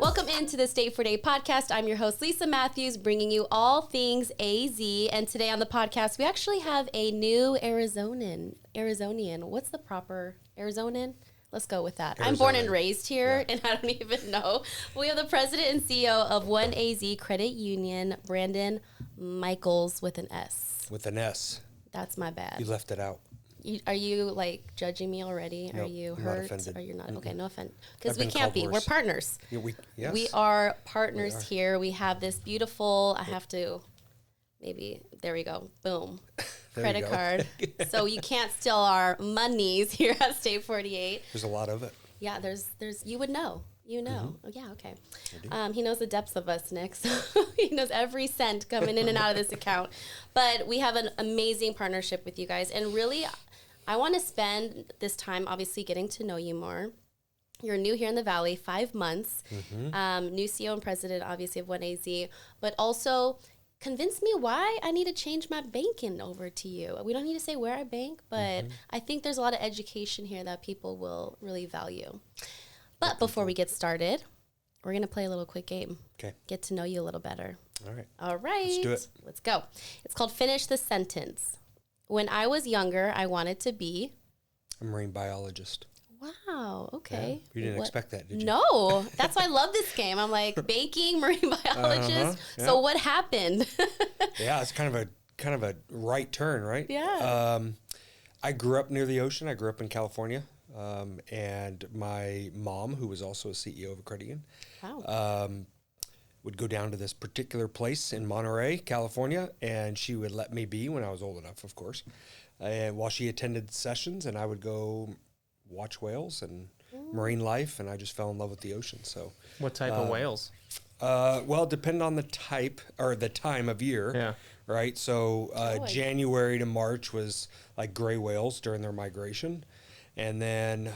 Welcome into the State for Day podcast. I'm your host, Lisa Matthews, bringing you all things AZ. And today on the podcast, we actually have a new Arizonian. What's the proper Arizonan? Let's go with that. I'm born and raised here, and I don't even know. We have the president and CEO of OneAZ Credit Union, Brandon Michaels with an S. With an S. That's my bad. You left it out. Are you like judging me already? Nope, Are you I'm hurt? not offended. Are you not? Okay, no offense. I've Because we been can't called be. worse. We're partners. Yeah, yes. We are partners here. We have this beautiful, I have to, maybe, there we go. Boom. Credit card. So you can't steal our monies here at State 48. There's a lot of it. Yeah, there's, you would know. You know. Oh, yeah, okay. I do. He knows the depths of us, Nick. So he knows every cent coming in and out of this account. But we have an amazing partnership with you guys. And really, I want to spend this time, obviously, getting to know you more. You're new here in the Valley, 5 months. New CEO and president, obviously, of OneAZ. But also, convince me why I need to change my banking over to you. We don't need to say where I bank, but I think there's a lot of education here that people will really value. But before we get started, we're going to play a little quick game. Okay. Get to know you a little better. All right. All right. Let's do it. Let's go. It's called Finish the Sentence. When I was younger, I wanted to be... A marine biologist. Wow. Okay. Yeah. You didn't expect that, did you? No. That's why I love this game. I'm like, banking, marine biologist. Yeah. So what happened? Yeah, it's kind of a right turn, right? Yeah. I grew up near the ocean. I grew up in California. And my mom, who was also a CEO of a credit union, Wow. would go down to this particular place in Monterey, California, and she would let me be when I was old enough, of course. And while she attended sessions, and I would go watch whales and marine life, and I just fell in love with the ocean. So, What type of whales? well, depending on the type or the time of year, Yeah. right? So January to March was like gray whales during their migration, and then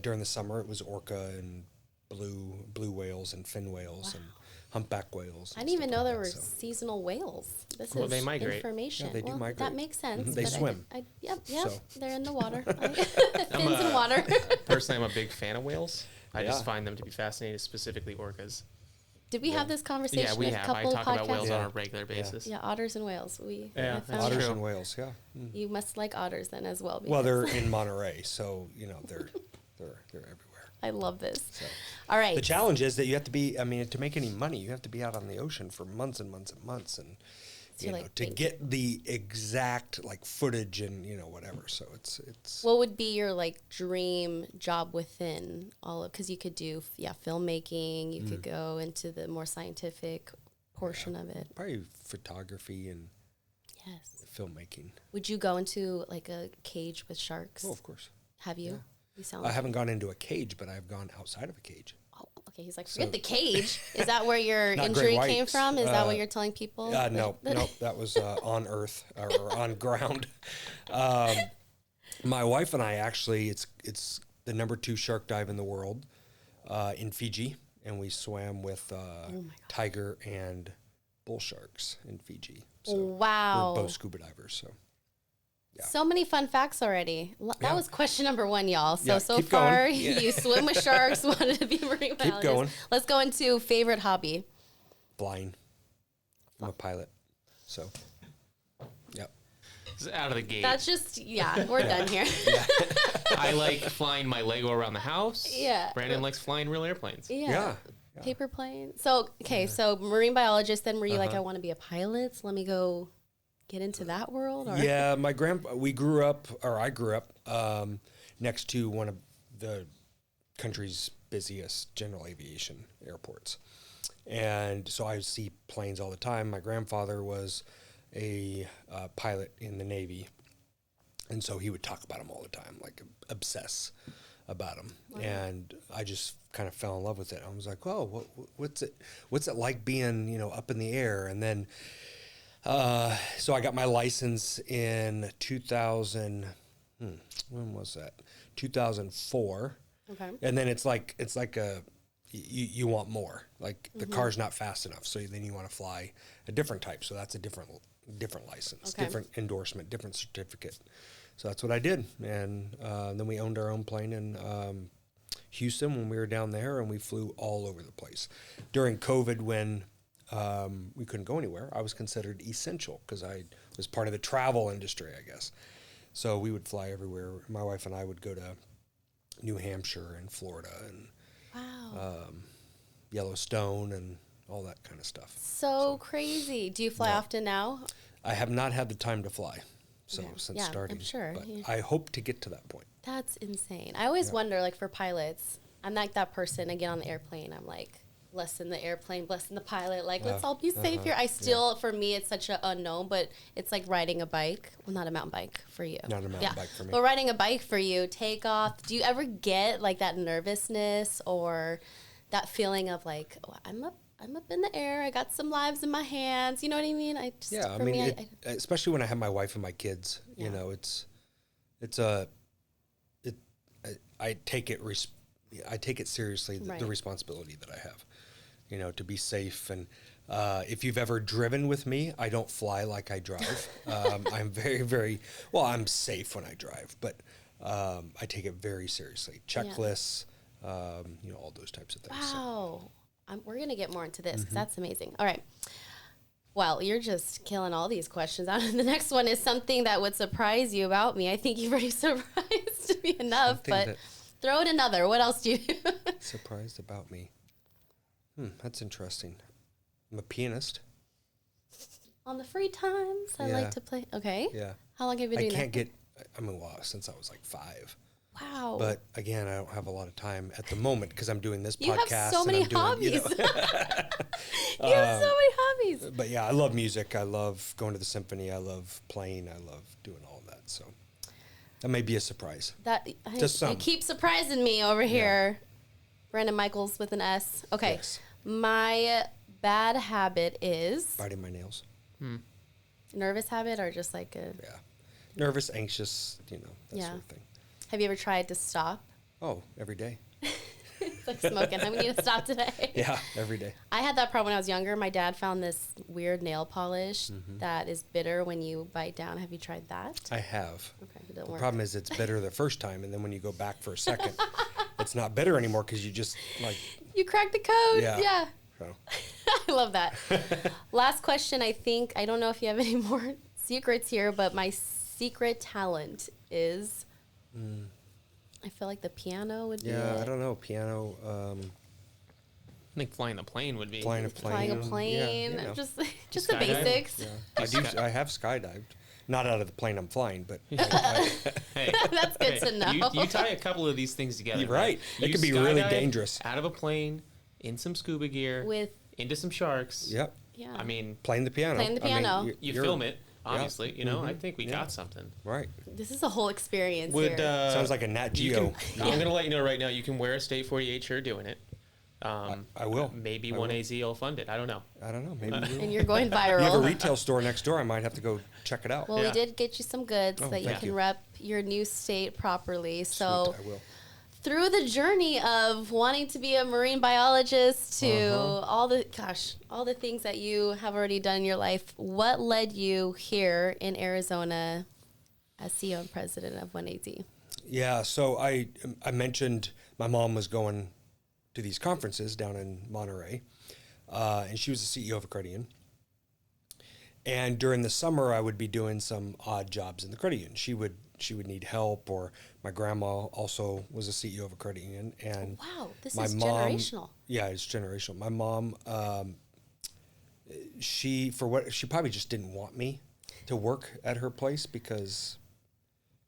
during the summer it was orca and blue whales and fin whales and humpback whales. I didn't even know there were seasonal whales. This Well, is they migrate. information. Yeah, they do well, migrate. That makes sense. They but swim. Yep, So. they're in the water. Fins in water. Personally, I'm a big fan of whales. I Yeah. just find them to be fascinating, specifically orcas. Did we have this conversation Yeah, we a have. I couple talk podcasts? about whales Yeah. on a regular basis. Yeah, otters and whales. I Yeah, found that's Otters true. and whales, yeah. You must like otters then as well. Well, because they're in Monterey, so they're everywhere. I love this. So. All right. The challenge is that you have to be. I mean, to make any money, you have to be out on the ocean for months and months and months, and So like to get the exact like footage and whatever. So it's. What would be your like dream job within all of? Because you could do filmmaking. You could go into the more scientific portion of it. Probably photography and Yes. filmmaking. Would you go into like a cage with sharks? Oh, of course. Have you? Yeah. You sound. I haven't gone into a cage, but I've gone outside of a cage. Oh, okay. He's like, forget the cage. Is that where your Not injury great came whites. from? Is that what you're telling people? No, that was on earth or on ground. My wife and I actually, it's the number 2 shark dive in the world in Fiji, and we swam with tiger and bull sharks in Fiji. So Wow. we're both scuba divers. So yeah. So many fun facts already. That was question number 1, y'all. So Yeah, so keep far, going. Yeah. you swim with sharks, wanted to be a marine biologist. going. Let's go into favorite hobby. flying. I'm a pilot. So, yep. It's out of the gate. That's just, we're done here. I like flying my Lego around the house. Yeah. Brandon likes flying real airplanes. Yeah. Paper plane. So, okay, so marine biologist, then were you like, I want to be a pilot, so let me go get into that world? Or? Yeah, I grew up next to one of the country's busiest general aviation airports. And so I see planes all the time. My grandfather was a pilot in the Navy. And so he would talk about them all the time, like obsess about them. Wow. And I just kind of fell in love with it. I was like, oh, what's it like being, up in the air? And then, so I got my license in 2000, when was that? 2004. Okay. And then it's like you want more. Like the car's not fast enough, so then you want to fly a different type. So that's a different license, different endorsement, different certificate. So that's what I did, and then we owned our own plane in Houston when we were down there, and we flew all over the place. During COVID, when we couldn't go anywhere, I was considered essential because I was part of the travel industry, I guess. So we would fly everywhere. My wife and I would go to New Hampshire and Florida and Yellowstone and all that kind of stuff. So crazy. Do you fly often now? I have not had the time to fly, since starting. I'm sure. But I hope to get to that point. That's insane. I always wonder, like, for pilots, I'm like that person, I get on the airplane, I'm like, blessing the airplane, blessing the pilot, like, let's all be safe here. I still, for me, it's such an unknown, but it's like riding a bike. Well, not a mountain bike for you. Not a mountain bike for me. But riding a bike for you, take off. Do you ever get, like, that nervousness or that feeling of, like, oh, I'm up in the air, I got some lives in my hands, you know what I mean? Especially when I have my wife and my kids, you know, I take it seriously, the responsibility that I have, you know, to be safe. And if you've ever driven with me, I don't fly like I drive. I'm I'm safe when I drive, but I take it very seriously. Checklists, you know, all those types of things. Wow. We're going to get more into this because that's amazing. All right. Well, you're just killing all these questions out. The next one is something that would surprise you about me. I think you've already surprised me enough, but throw in another. What else do you do? Surprised about me? That's interesting. I'm a pianist. On the free times, I like to play. Okay. Yeah. How long have you been doing that? Since I was like 5. Wow. But again, I don't have a lot of time at the moment because I'm doing this podcast. You have so many hobbies. You have so many hobbies. But yeah, I love music. I love going to the symphony. I love playing. I love doing all that. So that may be a surprise. You keep surprising me over here. Brandon Michaels with an S. Okay. Yes. My bad habit is biting my nails. Nervous habit or just like a nervous, anxious, you know, that sort of thing. Have you ever tried to stop? Oh, every day. It's like smoking. We need to stop today. Yeah, every day. I had that problem when I was younger. My dad found this weird nail polish that is bitter when you bite down. Have you tried that? I have. Okay, it the don't work. problem is it's bitter the first time, and then when you go back for a second, it's not bitter anymore because you just like... You cracked the code. Yeah. So. I love that. Last question, I think. I don't know if you have any more secrets here, but my secret talent is... I feel like the piano would be I don't know. Piano. I think flying a plane would be. Flying a plane. Yeah, you know. Just the Skydive? basics. Yeah. I have skydived. Not out of the plane I'm flying, but... Hey, that's good to know. You tie a couple of these things together. You're right. It could be really dangerous. Out of a plane, in some scuba gear, into some sharks. Yep. Yeah. I mean... Playing the piano. You film it. Obviously, you know, I think we got something. Right. This is a whole experience here. Sounds like a Nat Geo. I'm going to let you know right now, you can wear a State 48 shirt doing it. I will. Maybe OneAZ will fund it. I don't know. Maybe and you're going viral. You have a retail store next door. I might have to go check it out. Well, we did get you some goods so that you can rep your new state properly. So Sweet, I will. Through the journey of wanting to be a marine biologist to all the things that you have already done in your life, what led you here in Arizona as CEO and president of OneAZ? Yeah, so I mentioned my mom was going to these conferences down in Monterey, and she was the CEO of a credit union. And during the summer, I would be doing some odd jobs in the credit union. She would need help, or my grandma also was a CEO of a credit union. And wow, this is generational. Yeah, it's generational. My mom, she probably just didn't want me to work at her place because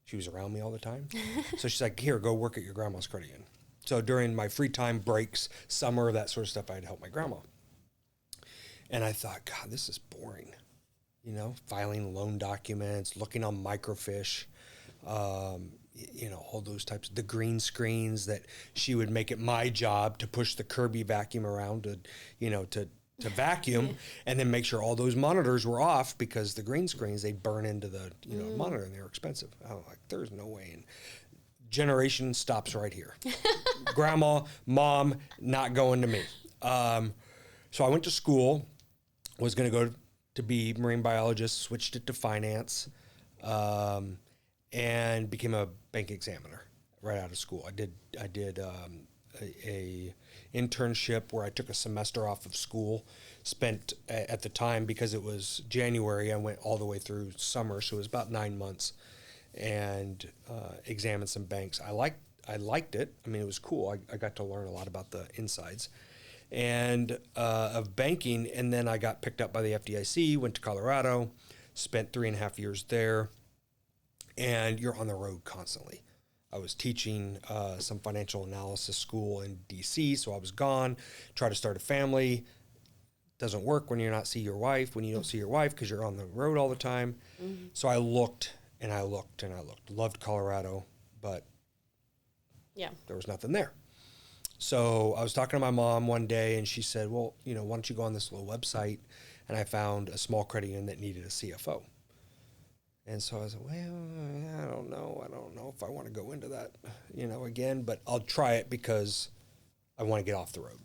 she was around me all the time. So she's like, here, go work at your grandma's credit union. So during my free time breaks, summer, that sort of stuff, I'd help my grandma. And I thought, God, this is boring. You know, filing loan documents, looking on microfiche, you know, all those types, the green screens that she would make it my job to push the Kirby vacuum around to, you know, to vacuum and then make sure all those monitors were off because the green screens, they burn into the, you know, monitor and they were expensive. I was like, there's no way. And generation stops right here. Grandma, mom, not going to me. So I went to school, was going to go to be marine biologist, switched it to finance, and became a bank examiner right out of school. I did a internship where I took a semester off of school, spent at the time, because it was January, I went all the way through summer, so it was about 9 months, and examined some banks. I liked it. I mean, it was cool. I got to learn a lot about the insides and of banking, and then I got picked up by the FDIC, went to Colorado, spent 3.5 years there, and you're on the road constantly. I was teaching some financial analysis school in DC, so I was gone, try to start a family. Doesn't work when you're not see your wife, when you don't see your wife because you're on the road all the time. Mm-hmm. So I looked and I looked and I looked. Loved Colorado, but there was nothing there. So I was talking to my mom one day and she said, well, why don't you go on this little website? And I found a small credit union that needed a CFO. And so I was like, well, I don't know if I want to go into that, again, but I'll try it because I want to get off the road.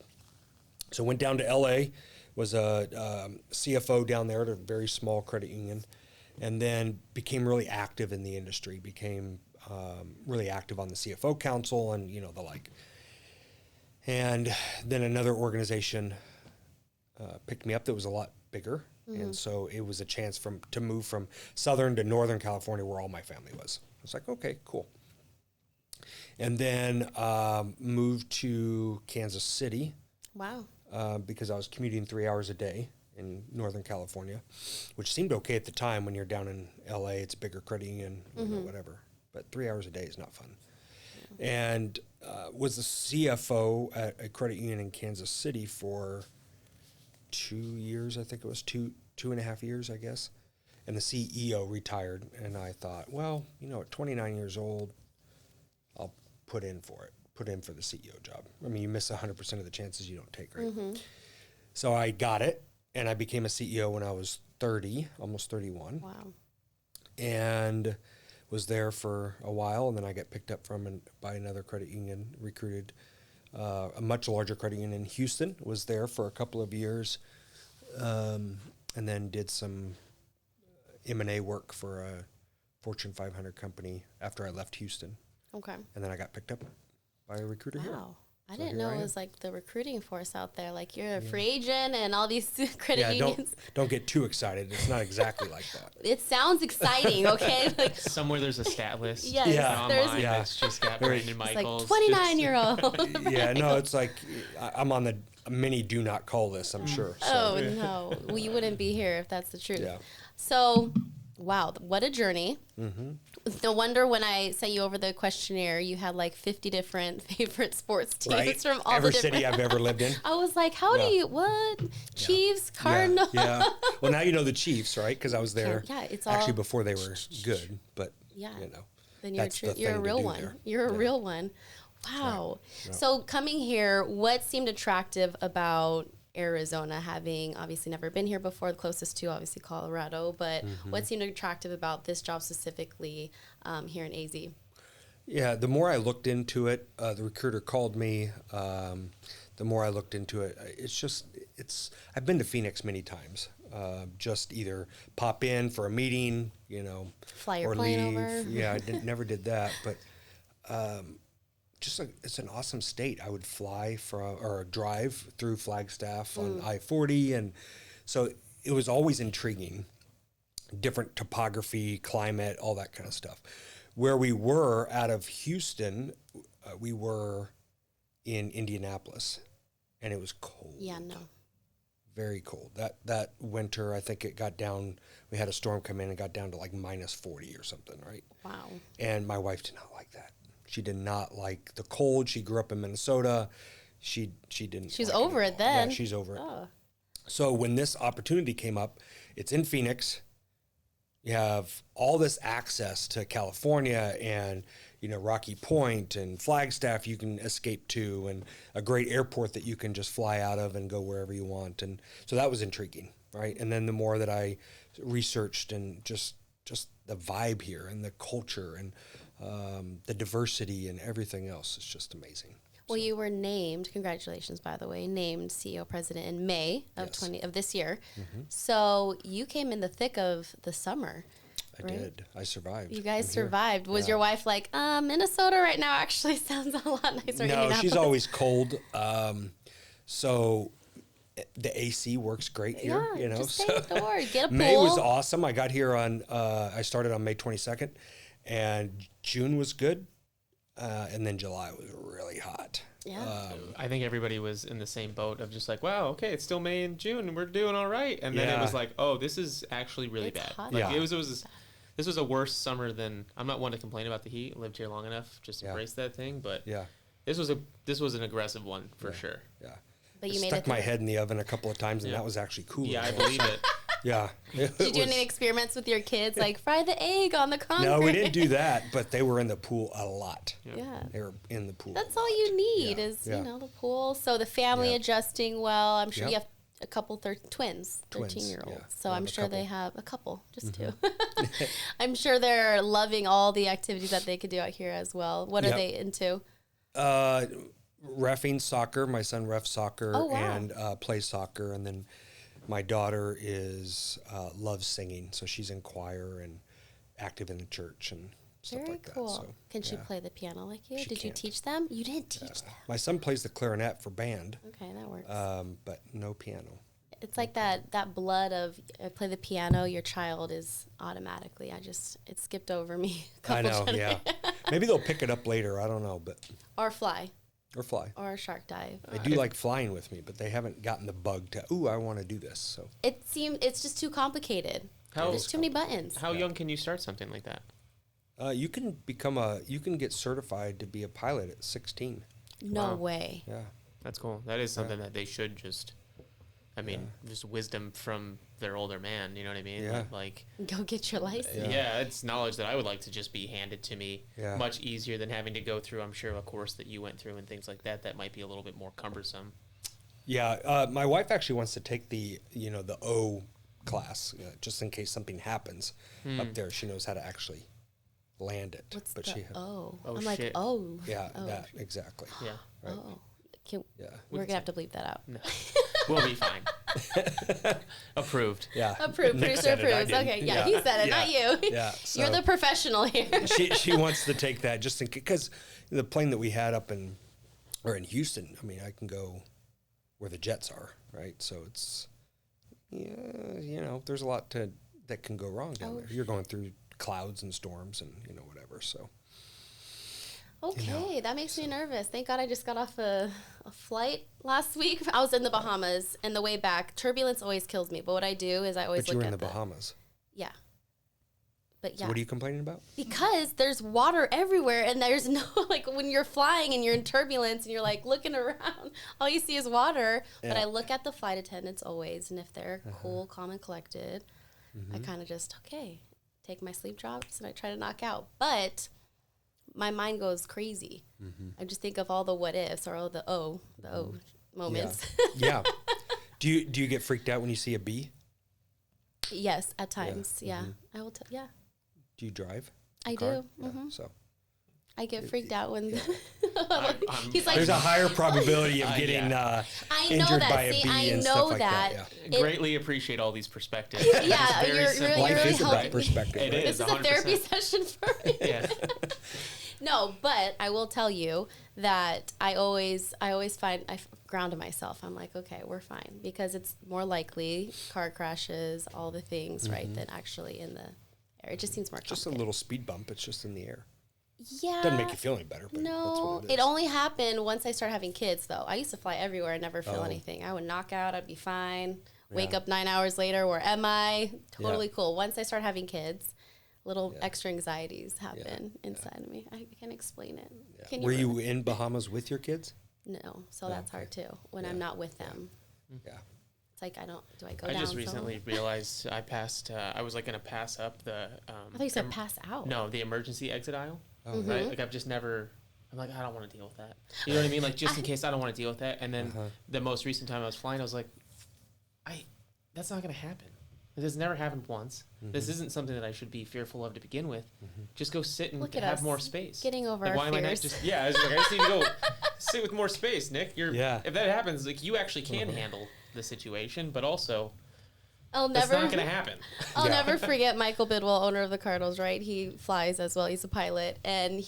So went down to LA, was a CFO down there at a very small credit union, and then became really active in the industry, became really active on the CFO council and, the like. And then another organization picked me up that was a lot bigger. Mm-hmm. And so it was a chance to move from Southern to Northern California where all my family was. I was like, okay, cool. And then moved to Kansas City. Wow. Because I was commuting 3 hours a day in Northern California, which seemed okay at the time. When you're down in LA, it's a bigger credit union, whatever. But 3 hours a day is not fun. Yeah. And was the CFO at a credit union in Kansas City for 2 years. I think it was two and a half years, I guess. And the CEO retired, and I thought, well, at 29 years old, I'll put in for the CEO job. I mean, you miss 100% of the chances you don't take, right? Mm-hmm. So I got it, and I became a CEO when I was 30, almost 31. Wow. And was there for a while, and then I got picked up by another credit union, recruited a much larger credit union in Houston, was there for a couple of years, and then did some M&A work for a Fortune 500 company after I left Houston. Okay. And then I got picked up by a recruiter here. Wow. I didn't know it was like the recruiting force out there. Like you're a free agent and all these credit unions. Don't get too excited. It's not exactly like that. It sounds exciting, okay? Like somewhere there's a stat list. Yes, Online that's just got Brandon Michaels. Like 29-year-old. Yeah, no, it's like I'm on the mini do not call list, I'm sure. So. Oh, no. Well, you wouldn't be here if that's the truth. Yeah. So, wow, what a journey. Mm-hmm. No wonder when I sent you over the questionnaire, you had like 50 different favorite sports teams from all Every the different... city I've ever lived in. I was like, how do you, what? Chiefs, Cardinals? Yeah. Well, now you know the Chiefs, right? Because I was there it's actually before they were good, but, Then you're a real one. There. You're a real one. Wow. Right. Yeah. So coming here, what seemed attractive about Arizona, having obviously never been here before, the closest to obviously Colorado, but what seemed attractive about this job specifically here in AZ? Yeah, the more I looked into it, the recruiter called me, the more I looked into it, I've been to Phoenix many times, just either pop in for a meeting, fly your or plane leave. over. Yeah, I never did that, but it's an awesome state. I would fly or drive through Flagstaff on I-40, and so it was always intriguing. Different topography, climate, all that kind of stuff. Where we were out of Houston, we were in Indianapolis, and it was cold. Yeah, no. Very cold. That winter, I think it got down. We had a storm come in and got down to like -40 or something, right? Wow. And my wife did not like that. She did not like the cold. She grew up in Minnesota. She didn't. She's like over it then. Yeah, she's over it. So when this opportunity came up, it's in Phoenix. You have all this access to California and Rocky Point and Flagstaff you can escape to, and a great airport that you can just fly out of and go wherever you want. And so that was intriguing, right? And then the more that I researched and just the vibe here and the culture and the diversity and everything else is just amazing. Well, you were named, congratulations, by the way, named CEO President in May of this year. Mm-hmm. So you came in the thick of the summer. I did. I survived. You guys I'm here. survived. Was your wife like, Minnesota right now actually sounds a lot nicer? No, she's always cold. So the AC works great here. Yeah, You know, just stay indoors. Get a pool. May was awesome. I got here on. I started on May 22nd, and June was good, and then July was really hot. Yeah. I think everybody was in the same boat of just like, wow, okay, it's still May and June and we're doing all right. And then it was like, oh, this is actually really It's bad. hot. Like Yeah. this was a worse summer than, I'm not one to complain about the heat. Lived here long enough, just embrace that thing. But Yeah. this was an aggressive one for sure. Yeah. But I you made stuck it my through. head in the oven a couple of times, and that was actually cool. Yeah, I believe it. Yeah. Did you do any experiments with your kids, like fry the egg on the concrete? No, we didn't do that, but they were in the pool a lot. Yeah. They were in the pool. That's all you need Yeah, is, yeah. the pool. So the family Yeah. adjusting well. I'm sure Yep. you have a couple twins, Twins, 13-year-olds. yeah. So I I'm have a sure they couple. have a couple, just two. I'm sure they're loving all the activities that they could do out here as well. What are Yep. they into? Reffing soccer. My son ref soccer Oh, wow. and plays soccer, and then my daughter is loves singing, so she's in choir and active in the church and stuff Very like cool. that. So, Can she yeah. play the piano like you? She Did you can't. teach them? You didn't teach them. My son plays the clarinet for band, Okay, that works. but no piano. It's like that blood of I play the piano. Your child is automatically. it skipped over me. a I couple know, times. yeah. Maybe they'll pick it up later. I don't know, but Or fly, or fly. or shark dive. They do like flying with me, but they haven't gotten the bug to. Ooh, I want to do this. So It's just too complicated. How- There's too many buttons. How young can you start something like that? you can get certified to be a pilot at 16. No Wow. way. Yeah. That's cool. That is something that they should just, just wisdom from their older man. You know what I mean? Yeah. Like, Go get your license. yeah, it's knowledge that I would like to just be handed to me Yeah. much easier than having to go through, I'm sure, a course that you went through and things like that. That might be a little bit more cumbersome. Yeah, my wife actually wants to take the O class, just in case something happens up there. She knows how to actually land it. What's but the she, Oh, I'm like, shit. oh. yeah, Oh. that exactly. Yeah. Right. Oh. Yeah. We're going to have to bleep that out. No. We'll be fine. Approved. Yeah. Approved. Nick Producer said it, I approves. didn't. Okay, yeah, he said it, not you. Yeah, You're so- the professional here. she wants to take that just in case, because the plane that we had up in Houston, I mean, I can go where the jets are, right? So it's, there's a lot that can go wrong down there. You're going through clouds and storms and whatever. So Okay, that makes me nervous. Thank God I just got off a flight last week. I was in the Bahamas, and the way back, turbulence always kills me. But what I do is I always but you look were in at the Bahamas. Yeah. But yeah. So what are you complaining about? Because there's water everywhere, and there's no, like, when you're flying and you're in turbulence and you're, like, looking around, all you see is water. But Yeah. I look at the flight attendants always, and if they're cool, calm, and collected, I kind of just, take my sleep drops, and I try to knock out. But my mind goes crazy. I just think of all the what ifs or all the moments. Yeah. Do you get freaked out when you see a bee? Yes, at times. Yeah. I will tell. Yeah, Do you drive? I a car? do. Yeah, so I get freaked out when I'm- he's like, there's a higher probability of getting I know injured that. by a See, bee I and know stuff like that. that. Yeah. It- Greatly appreciate all these perspectives. Yeah, It's very you're simple. really, Life really is about helping. perspective. It right? is. This is a therapy 100%. session for me. Yeah. No, but I will tell you that I always find I ground myself. I'm like, okay, we're fine, because it's more likely car crashes, all the things, right, than actually in the air. It just seems more Just a complicated. little speed bump. It's just in the air. Yeah. Doesn't make you feel any better. But No, that's what it it is. only happened once I started having kids, though. I used to fly everywhere and never feel Oh. anything. I would knock out, I'd be fine. Wake Yeah. up 9 hours later, where am I? Totally cool. Once I started having kids, little Yeah. extra anxieties happen inside of me. I can't explain it. Yeah. Can Were really- you in Bahamas with your kids? No, so that's hard too. When I'm Yeah. not with them, Yeah. it's like do I go I down? just recently realized I passed. I was like going to pass up the. I thought you said pass out. No, the emergency exit aisle. Oh, Right? Like I've just never. I'm like, I don't want to deal with that. You know what I mean? Like just in case I don't want to deal with that. And then the most recent time I was flying, I was like, that's not going to happen. This has never happened once. This isn't something that I should be fearful of to begin with. Just go sit and Look at have us, more space. getting over like, our why am I not fears. just? Yeah, I was like, I just need to go sit with more space, Nick. Yeah. If that happens, like you actually can handle the situation, but also. That's not going to happen. I'll never forget Michael Bidwell, owner of the Cardinals, right? He flies as well. He's a pilot. And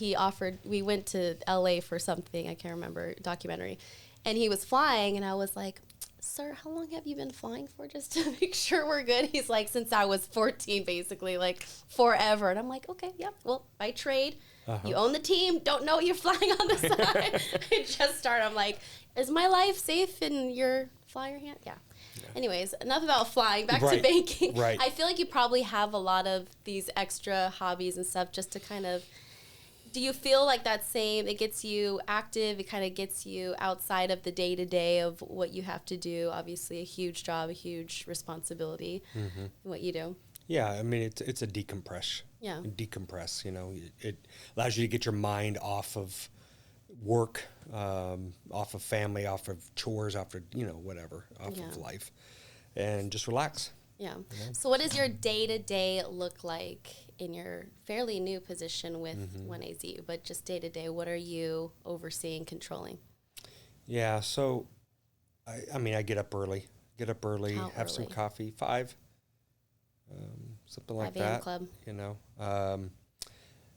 we went to LA for something, I can't remember, documentary. And he was flying, and I was like, sir, how long have you been flying for, just to make sure we're good? He's like, since I was 14, basically, like forever. And I'm like, okay, yeah, well, by trade, you own the team, don't know you're flying on the side. I just started. I'm like, is my life safe in your flyer hand? Yeah. Anyways, enough about flying. Back to banking. Right. I feel like you probably have a lot of these extra hobbies and stuff just to kind of. Do you feel like that same? It gets you active. It kind of gets you outside of the day to day of what you have to do. Obviously, a huge job, a huge responsibility. In what you do. Yeah, I mean it's a decompress. Yeah. Decompress. You know, it allows you to get your mind off of work, off of family, off of chores, off of whatever, off of life, and just relax. Yeah. So what does your day-to-day look like in your fairly new position with OneAZ? But just day-to-day, what are you overseeing, controlling? Yeah, so, I get up early. How have some early? coffee, 5, something like 5 a.m. that. club.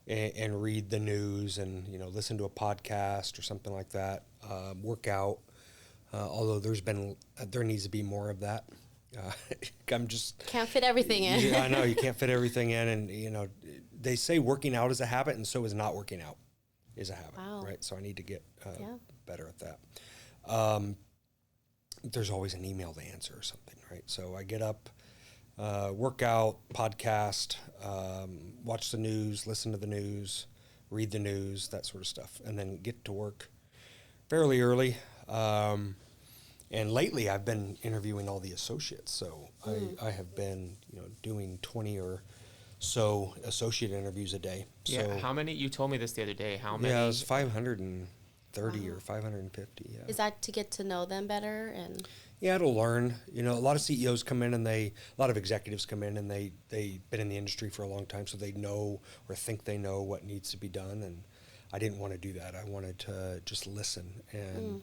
And read the news and, listen to a podcast or something like that. Work out, although there needs to be more of that. I'm just Can't fit everything in. Yeah, I know you can't fit everything in, and they say working out is a habit, and so is not working out is a habit, right? So I need to get better at that. There's always an email to answer or something, right? So I get up, work out, podcast, watch the news, listen to the news, read the news, that sort of stuff, and then get to work fairly early. And lately, I've been interviewing all the associates. So I have been, doing 20 or so associate interviews a day. Yeah. So, How many? You told me this the other day. How many? Yeah, it was 530 or 550. Yeah. Is that to get to know them better? And Yeah, to learn. A lot of CEOs come in and a lot of executives come in and they've been in the industry for a long time, so they know or think they know what needs to be done. And I didn't want to do that. I wanted to just listen and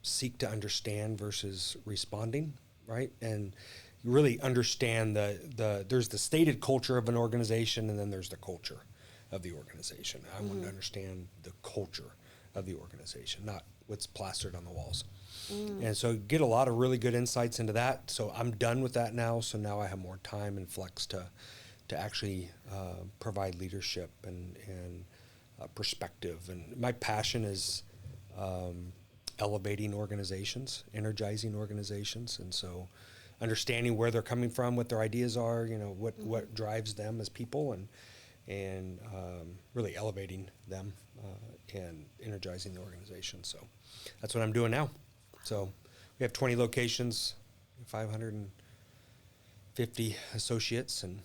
seek to understand versus responding, right? And you really understand there's the stated culture of an organization, and then there's the culture of the organization. I want to understand the culture of the organization, not what's plastered on the walls. And so get a lot of really good insights into that. So I'm done with that now. So now I have more time and flex to actually provide leadership and perspective. And my passion is elevating organizations, energizing organizations. And so understanding where they're coming from, what their ideas are, what drives them as people, and really elevating them and energizing the organization. So that's what I'm doing now. So we have 20 locations, 550 associates, and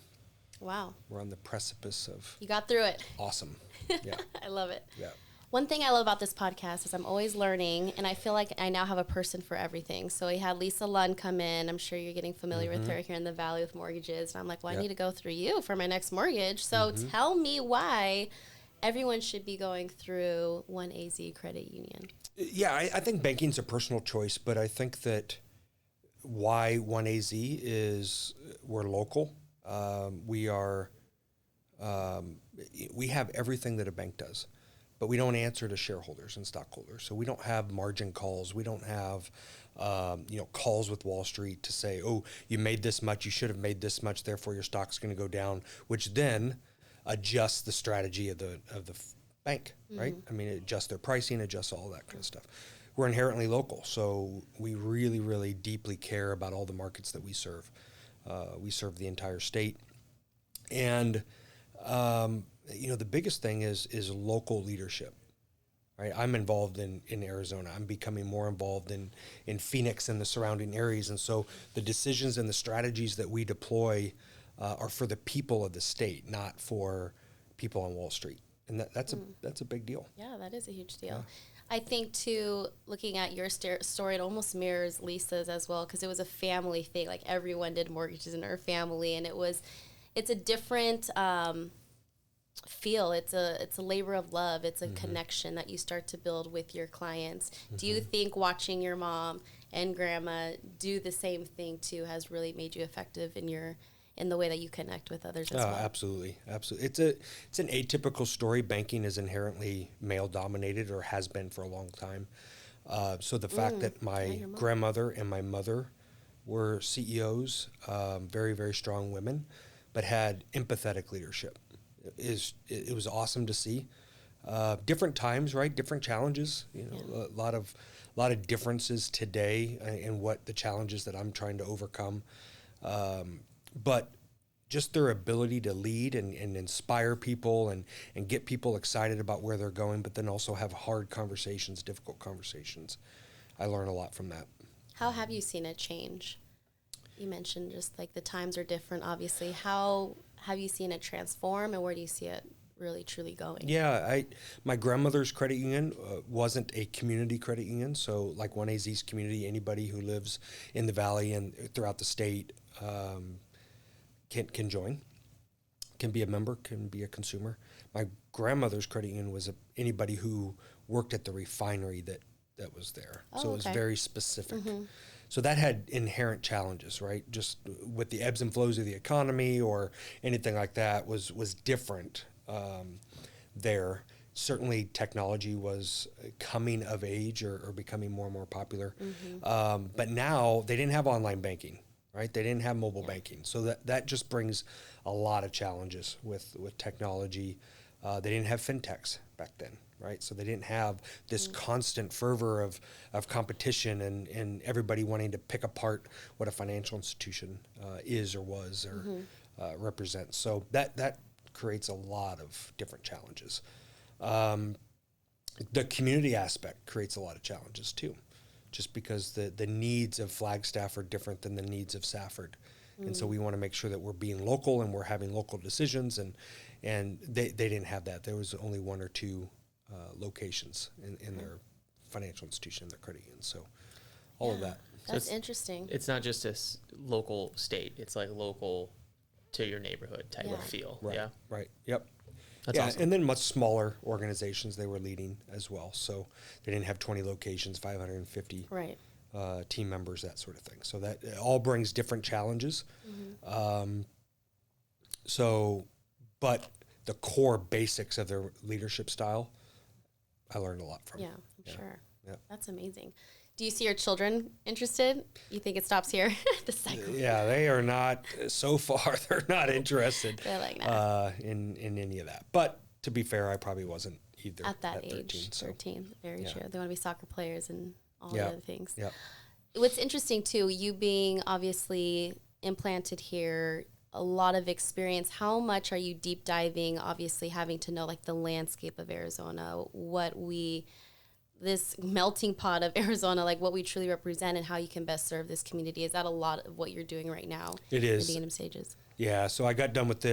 wow, we're on the precipice of. You got through it. Awesome. Yeah. I love it. Yeah. One thing I love about this podcast is I'm always learning, and I feel like I now have a person for everything. So we had Lisa Lund come in. I'm sure you're getting familiar with her here in the Valley with mortgages. And I'm like, well, I need to go through you for my next mortgage. So tell me why everyone should be going through OneAZ Credit Union. Yeah, I think banking's a personal choice, but I think that why OneAZ is we're local. We have everything that a bank does, but we don't answer to shareholders and stockholders. So we don't have margin calls. We don't have calls with Wall Street to say, oh, you made this much, you should have made this much, therefore your stock's going to go down, which then adjusts the strategy of the bank, right? I mean, it adjusts their pricing, adjusts all that kind of stuff. We're inherently local, so we really, really deeply care about all the markets that we serve. We serve the entire state. And, the biggest thing is local leadership, right? I'm involved in Arizona. I'm becoming more involved in Phoenix and the surrounding areas. And so the decisions and the strategies that we deploy are for the people of the state, not for people on Wall Street. And that's a big deal. Yeah, that is a huge deal. Yeah. I think, too, looking at your story, it almost mirrors Lisa's as well, because it was a family thing. Like, everyone did mortgages in her family, and it's a different feel. It's a labor of love. It's a connection that you start to build with your clients. Do you think watching your mom and grandma do the same thing too has really made you effective in the way that you connect with others as well. Absolutely. It's an atypical story. Banking is inherently male dominated, or has been for a long time. So the fact that my grandmother and my mother were CEOs, very, very strong women, but had empathetic leadership, it was awesome to see. Different times, right? Different challenges. A lot of differences today in what the challenges that I'm trying to overcome. But just their ability to lead and inspire people and get people excited about where they're going, but then also have hard conversations, difficult conversations. I learn a lot from that. How have you seen it change? You mentioned just like the times are different, obviously. How have you seen it transform, and where do you see it really truly going? Yeah, my grandmother's credit union wasn't a community credit union, so like OneAZ's community, anybody who lives in the valley and throughout the state can join, can be a member, can be a consumer. My grandmother's credit union was anybody who worked at the refinery that was there, so it was very specific. So that had inherent challenges, right? Just with the ebbs and flows of the economy or anything like that was different there. Certainly technology was coming of age or becoming more and more popular. But now they didn't have online banking, right? They didn't have mobile banking. So that just brings a lot of challenges with technology. They didn't have fintechs back then, right? So they didn't have this constant fervor of competition and everybody wanting to pick apart what a financial institution is or was or represents. So that creates a lot of different challenges. The community aspect creates a lot of challenges too, just because the needs of Flagstaff are different than the needs of Safford. And so we want to make sure that we're being local and we're having local decisions, and they didn't have that. There was only one or two locations in their financial institution, their credit union. So all of that. That's So interesting. It's not just a local state. It's like local to your neighborhood type of feel. Right. Yeah. Right. Yep. That's awesome. And then much smaller organizations they were leading as well. So they didn't have 20 locations, 550 team members, that sort of thing. So that all brings different challenges. But the core basics of their leadership style, I learned a lot from. Yeah, I'm sure. Yeah. That's amazing. Do you see your children interested? You think it stops here? The cycle. Yeah, they are not, so far, they're not interested They're like, nah. in any of that. But to be fair, I probably wasn't either At that age, 13. So. 13. Very true. They want to be soccer players and all Yeah. the other things. Yeah. What's interesting, too, you being obviously implanted here, a lot of experience. How much are you deep diving, obviously having to know like the landscape of Arizona, this melting pot of Arizona, like what we truly represent and how you can best serve this community? Is that a lot of what you're doing right now? It is. In the beginning stages. Yeah, so I got done with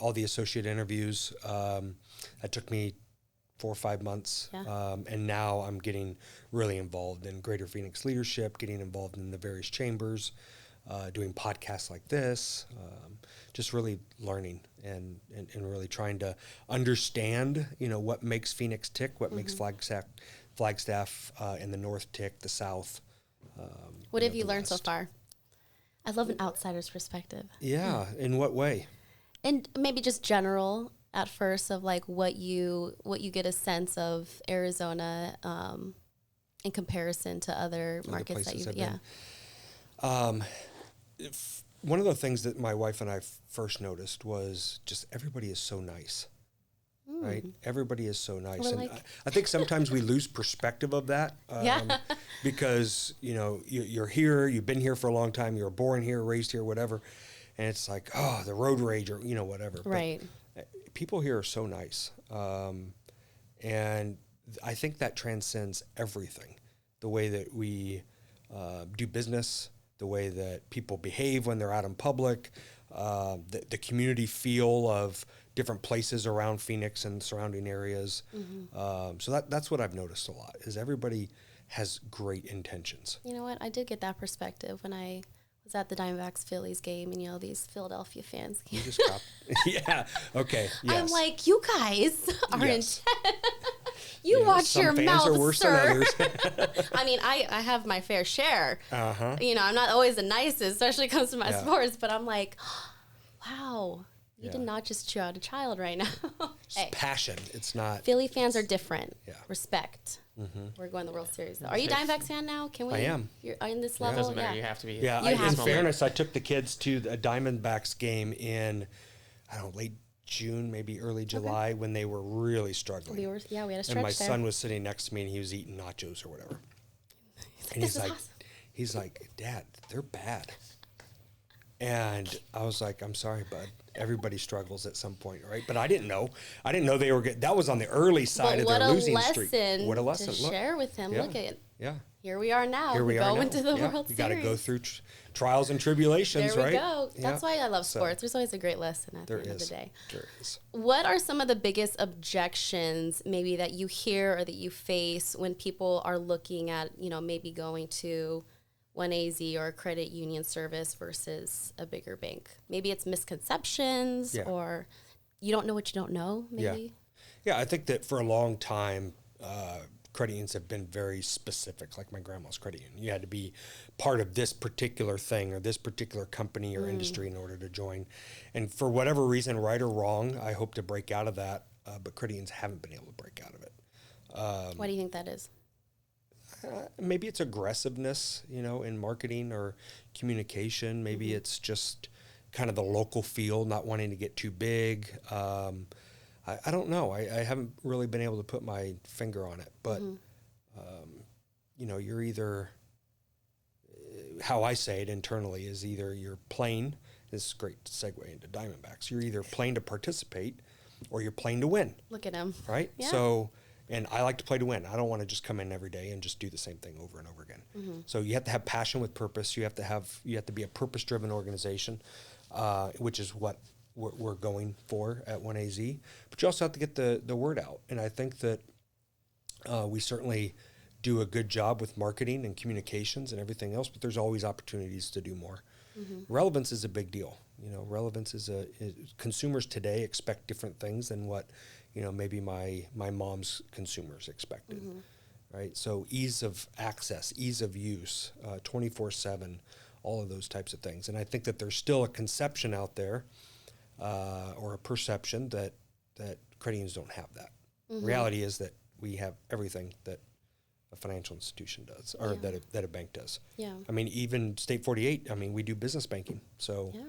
all the associate interviews. That took me 4 or 5 months. Yeah. And now I'm getting really involved in Greater Phoenix leadership, getting involved in the various chambers, doing podcasts like this, just really learning and really trying to understand, what makes Phoenix tick, what makes Flagstaff in the north tick, the south. What have you learned so far? I love an outsider's perspective. Yeah, in what way? And maybe just general at first of like what you get a sense of Arizona in comparison to other markets that you've One of the things that my wife and I first noticed was just everybody is so nice. Right? Everybody is so nice. And I think sometimes we lose perspective of that because, you're here, you've been here for a long time, you were born here, raised here, whatever. And it's like, oh, the road rage or, whatever. Right. But people here are so nice. And I think that transcends everything. The way that we do business, the way that people behave when they're out in public, the community feel of different places around Phoenix and surrounding areas. So that's what I've noticed a lot, is everybody has great intentions. You know what? I did get that perspective when I was at the Diamondbacks Phillies game, and these Philadelphia fans came. You just yeah. Okay. Yes. I'm like, you guys are yes. You watch some your fans mouth, are worse sir. than others. I mean, I have my fair share. Uh-huh. You know, I'm not always the nicest, especially when it comes to my Yeah. sports, but I'm like, wow, you Yeah. did not just chew out a child right now. It's Hey, passion. It's not. Philly fans are different. Yeah. Respect. Mm-hmm. We're going to the World Series, though. Are you Diamondbacks fan now? Can we? I am. You're in this Yeah. level? Doesn't matter. You have to be. Yeah, You have in to. fairness, I took the kids to a Diamondbacks game in, I don't know, late June, maybe early July, when they were really struggling. We had a stretch And my there. son was sitting next to me, and he was eating nachos or whatever. And "This is awesome." he's like, Dad, they're bad. And I was like, I'm sorry, bud. Everybody struggles at some point, right? But I didn't know. I didn't know they were good. That was on the early side of their losing streak. What a lesson! to Look. share with him. Yeah. Look at Yeah. here we are now. Here we are going now. to the Yeah. World You Series. got to go through trials and tribulations, There we right? go. That's Yeah. why I love So, sports. There's always a great lesson at There the end is. of the day. There is. What are some of the biggest objections maybe that you hear or that you face when people are looking at, you know, maybe going to OneAZ or a credit union service versus a bigger bank? Maybe it's misconceptions Yeah. or you don't know what you don't know, maybe? Yeah, I think that for a long time, credit unions have been very specific, like my grandma's credit union. You had to be part of this particular thing or this particular company or industry in order to join. And for whatever reason, right or wrong, I hope to break out of that, but credit unions haven't been able to break out of it. Why do you think that is? Maybe it's aggressiveness, you know, in marketing or communication. Maybe it's just kind of the local feel, not wanting to get too big. I don't know. I haven't really been able to put my finger on it, but you know, you're either, how I say it internally is either you're playing. This is a great segue into Diamondbacks. You're either playing to participate or you're playing to win, Look at him. right? Yeah. So, and I like to play to win. I don't want to just come in every day and just do the same thing over and over again. So you have to have passion with purpose. You have to be a purpose-driven organization, which is what we're going for at OneAZ. But you also have to get the word out. And I think that we certainly do a good job with marketing and communications and everything else, but there's always opportunities to do more. Relevance is a big deal. You know, relevance is consumers today expect different things than what, you know, maybe my mom's consumers expected, right? So ease of access, ease of use, 24/7, all of those types of things. And I think that there's still a conception out there or a perception that credit unions don't have that. Reality is that we have everything that a financial institution does, or that a bank does. Yeah. I mean, even State 48. I mean, we do business banking, so Yeah.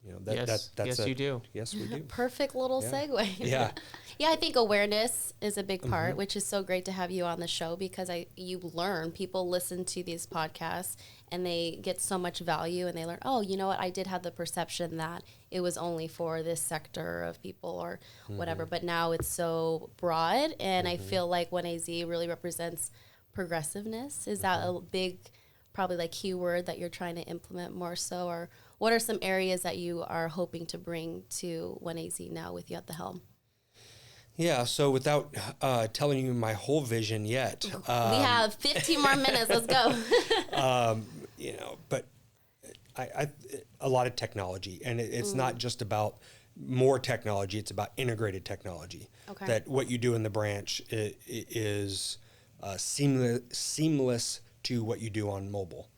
you know Yes, that's you do. Yes, we do. Perfect little Yeah. segue. Yeah. Yeah, I think awareness is a big part, which is so great to have you on the show because you learn. People listen to these podcasts and they get so much value and they learn, oh, you know what, I did have the perception that it was only for this sector of people or whatever, but now it's so broad and I feel like OneAZ really represents progressiveness. Is that a big, probably like keyword that you're trying to implement more so, or what are some areas that you are hoping to bring to OneAZ now with you at the helm? Yeah, so without telling you my whole vision yet, We have 15 more minutes. Let's go. you know, but I a lot of technology, and it's not just about more technology; it's about integrated technology. Okay. That what you do in the branch is seamless to what you do on mobile,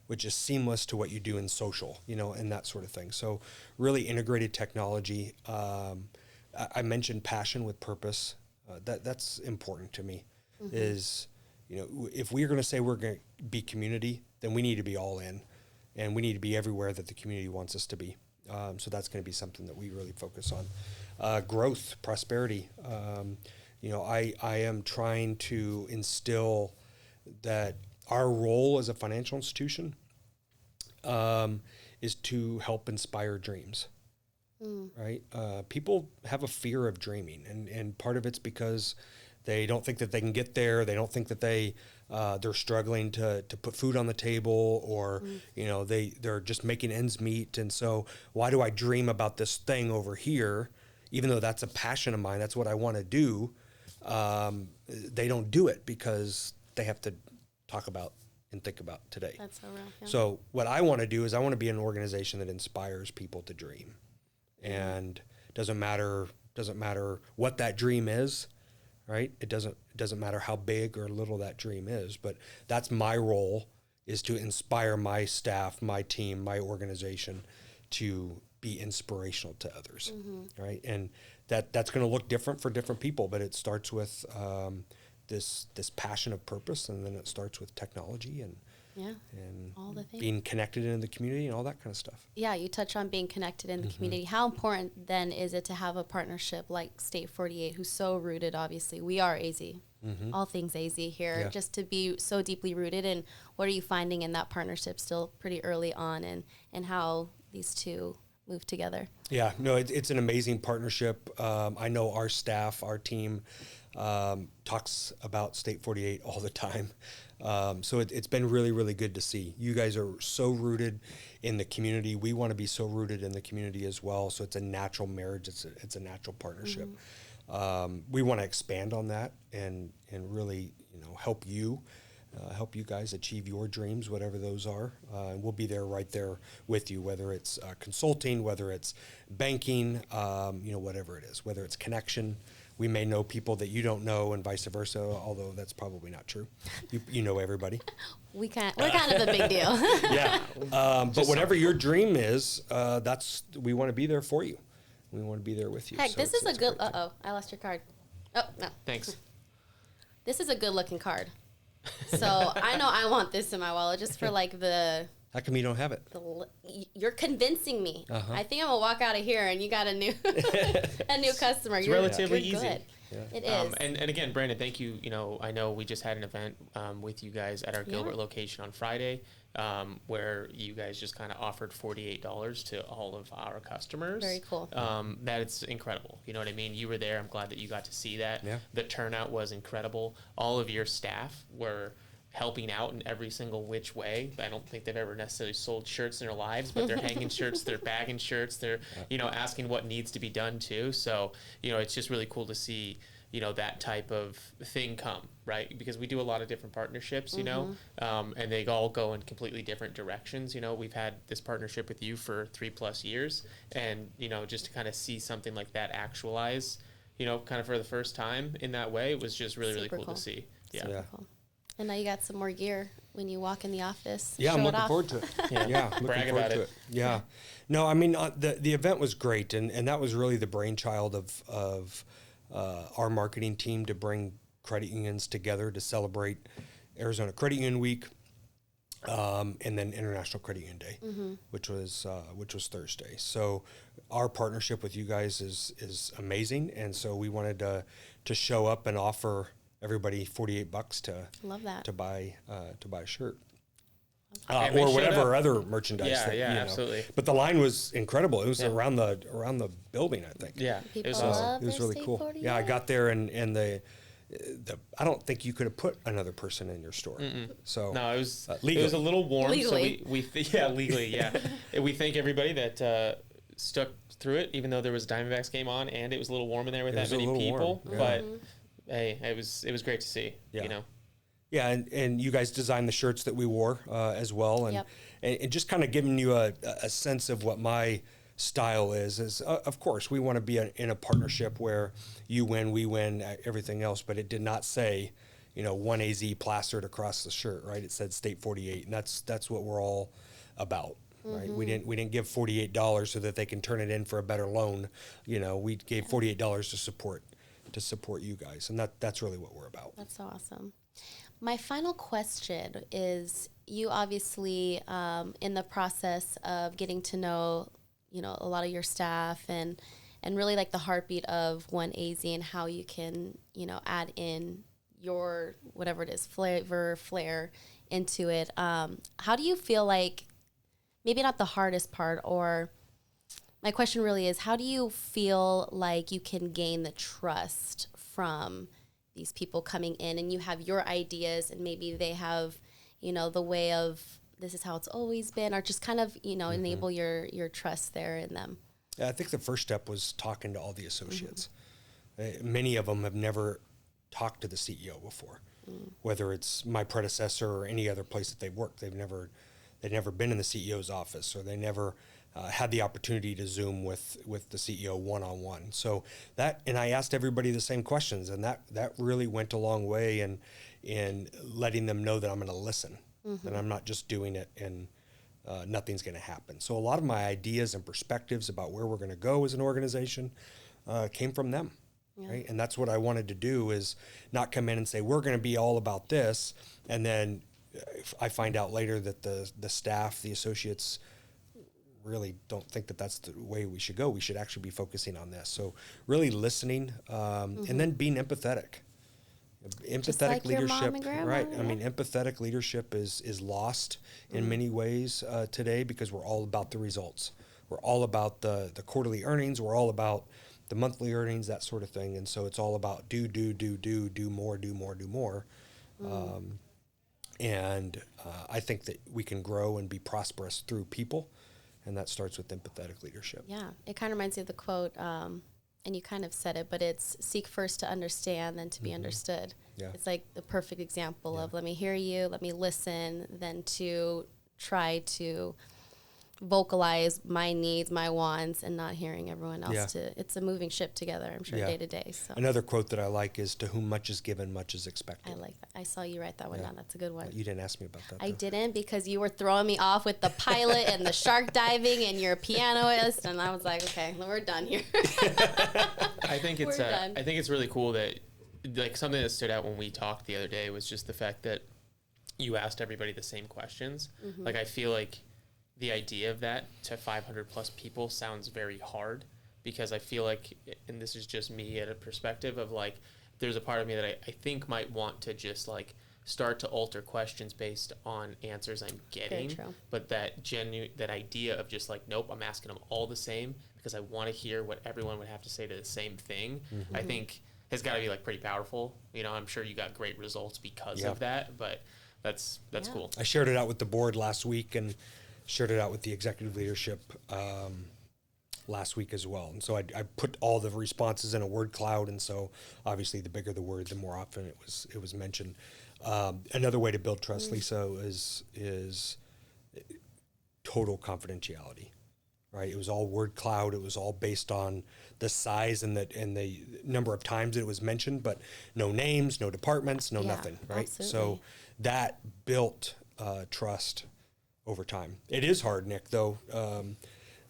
which is seamless to what you do in social, you know, and that sort of thing. So really integrated technology. I mentioned passion with purpose. That's important to me. Is, you know, if we're going to say we're going to be community, then we need to be all in, and we need to be everywhere that the community wants us to be. So that's going to be something that we really focus on. Growth, prosperity. You know, I am trying to instill that our role as a financial institution is to help inspire dreams. Right? People have a fear of dreaming, and part of it's because they don't think that they can get there. They don't think that they're struggling to put food on the table, or you know, they're just making ends meet. And so, why do I dream about this thing over here, even though that's a passion of mine? That's what I want to do. They don't do it because they have to talk about and think about today. That's so real. Yeah. So what I want to do is I want to be an organization that inspires people to dream. And doesn't matter what that dream is, right? It doesn't matter how big or little that dream is, but that's my role, is to inspire my staff, my team, my organization to be inspirational to others, right? And that's going to look different for different people, but it starts with this passion of purpose, and then it starts with technology and all the things. being connected in the community and all that kind of stuff. Yeah, you touch on being connected in the community. How important then is it to have a partnership like State 48, who's so rooted, obviously? We are AZ, all things AZ here, just to be so deeply rooted. And what are you finding in that partnership still pretty early on, and how these two move together? Yeah, no, it's an amazing partnership. I know our staff, our team, talks about State 48 all the time. So it's been really, really good to see. You guys are so rooted in the community. We want to be so rooted in the community as well. So it's a natural marriage. It's a natural partnership. We want to expand on that and really, help you guys achieve your dreams, whatever those are. We'll be there right there with you, whether it's consulting, whether it's banking, whatever it is, whether it's connection. We may know people that you don't know, and vice versa, although that's probably not true. You know everybody. We're kind of a big deal. Yeah. But whatever your dream is, we want to be there for you. We want to be there with you. Heck, So this is a good... great thing. I lost your card. Oh, no. Thanks. This is a good-looking card. So I know I want this in my wallet just for like How come you don't have it? You're convincing me. I think I'm gonna walk out of here and you got a new customer. It's You're relatively good. easy. Yeah. It is. And again, Brandon, thank you. I know we just had an event with you guys at our Gilbert location on Friday, where you guys just kind of offered $48 to all of our customers. Very cool. That it's incredible. You know what I mean? You were there. I'm glad that you got to see that. Yeah. The turnout was incredible. All of your staff were helping out in every single which way. I don't think they've ever necessarily sold shirts in their lives, but they're hanging shirts, they're bagging shirts, they're, asking what needs to be done too. So, it's just really cool to see, that type of thing come, right? Because we do a lot of different partnerships, and they all go in completely different directions. We've had this partnership with you for 3+ years, and, just to kind of see something like that actualize, kind of for the first time in that way, it was just really, really cool to see. Yeah. Super cool. And now you got some more gear when you walk in the office. Yeah, I'm Show it looking off. forward to it. Looking Brag forward about to it. Yeah. No, I mean, the event was great, and that was really the brainchild of our marketing team to bring credit unions together to celebrate Arizona Credit Union Week, and then International Credit Union Day, which was Thursday. So our partnership with you guys is amazing, and so we wanted to show up and offer everybody $48 Love that. to buy a shirt. And they Or showed whatever up. other merchandise. Yeah, absolutely. But the line was incredible. It was around the building, I think. Yeah. People It was love awesome. It was their really State cool. 48. Yeah, I got there and the I don't think you could have put another person in your store. So No, it was legally. it was a little warm. Legally. So legally, yeah. And we thank everybody that stuck through it, even though there was a Diamondbacks game on and it was a little warm in there with It that was a many little people. warm, yeah. But hey, it was great to see. Yeah. Yeah, and you guys designed the shirts that we wore as well, and and just kind of giving you a sense of what my style is of course we want to be in a partnership where you win, we win, everything else, but it did not say OneAZ plastered across the shirt, right? It said State 48, and that's what we're all about. Right? We didn't give $48 so that they can turn it in for a better loan. We gave $48 to support you guys, and that's really what we're about. That's so awesome. My final question is, you obviously in the process of getting to know, a lot of your staff and really like the heartbeat of OneAZ and how you can, add in your whatever it is, flair into it. How do you feel like, maybe not the hardest part, or my question really is, how do you feel like you can gain the trust from these people coming in, and you have your ideas and maybe they have, the way of this is how it's always been, or just kind of, enable your trust there in them? Yeah, I think the first step was talking to all the associates. Many of them have never talked to the CEO before, whether it's my predecessor or any other place that they've worked. They've never they'd never been in the CEO's office, or they never had the opportunity to Zoom with the CEO one-on-one. So that, and I asked everybody the same questions, and that really went a long way in letting them know that I'm going to listen, and I'm not just doing it and nothing's going to happen. So a lot of my ideas and perspectives about where we're going to go as an organization came from them. Yeah. Right? And that's what I wanted to do, is not come in and say, we're going to be all about this. And then I find out later that the staff, the associates, really don't think that that's the way we should go. We should actually be focusing on this. So really listening, and then being empathetic. Empathetic like leadership, right? Yeah. I mean, empathetic leadership is lost in many ways today, because we're all about the results. We're all about the quarterly earnings. We're all about the monthly earnings, that sort of thing. And so it's all about do more. And I think that we can grow and be prosperous through people, and that starts with empathetic leadership. Yeah, it kind of reminds me of the quote, and you kind of said it, but it's seek first to understand, then to be understood. Yeah. It's like the perfect example of let me hear you, let me listen, then to try to vocalize my needs, my wants, and not hearing everyone else. It's a moving ship together, I'm sure, day to day. So another quote that I like is, to whom much is given, much is expected. I like that. I saw you write that one down. That's a good one. You didn't ask me about that, I though. didn't, because you were throwing me off with the pilot and the shark diving and your pianoist, and I was like, okay, we're done here. I think it's really cool that, like, something that stood out when we talked the other day was just the fact that you asked everybody the same questions. Like, I feel like the idea of that to 500 plus people sounds very hard, because I feel like, and this is just me at a perspective of, like, there's a part of me that I think might want to just, like, start to alter questions based on answers I'm getting. But that idea of just, like, nope, I'm asking them all the same because I want to hear what everyone would have to say to the same thing, I think has got to be, like, pretty powerful. You know, I'm sure you got great results because of that, but that's cool. I shared it out with the board last week, and shared it out with the executive leadership last week as well. And so I put all the responses in a word cloud, and so obviously the bigger the word, the more often it was mentioned. Another way to build trust, Lisa, is total confidentiality, right? It was all word cloud. It was all based on the size and the number of times it was mentioned, but no names, no departments, no nothing, right? Absolutely. So that built trust over time. It is hard, Nick, though,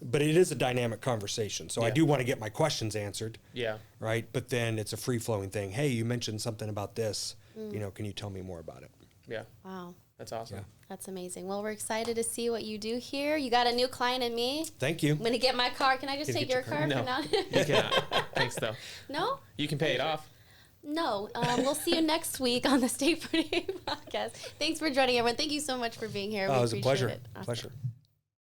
but it is a dynamic conversation. So I do want to get my questions answered. Yeah. Right. But then it's a free flowing thing. Hey, you mentioned something about this. You know, can you tell me more about it? Yeah. Wow. That's awesome. Yeah. That's amazing. Well, we're excited to see what you do here. You got a new client in me. Thank you. I'm going to get my car. Can I just take your car for now? You cannot. Thanks, though. No? You can pay it off. No. We'll see you next week on the Stay Pretty podcast. Thanks for joining, everyone. Thank you so much for being here. It was a pleasure. Awesome. Pleasure.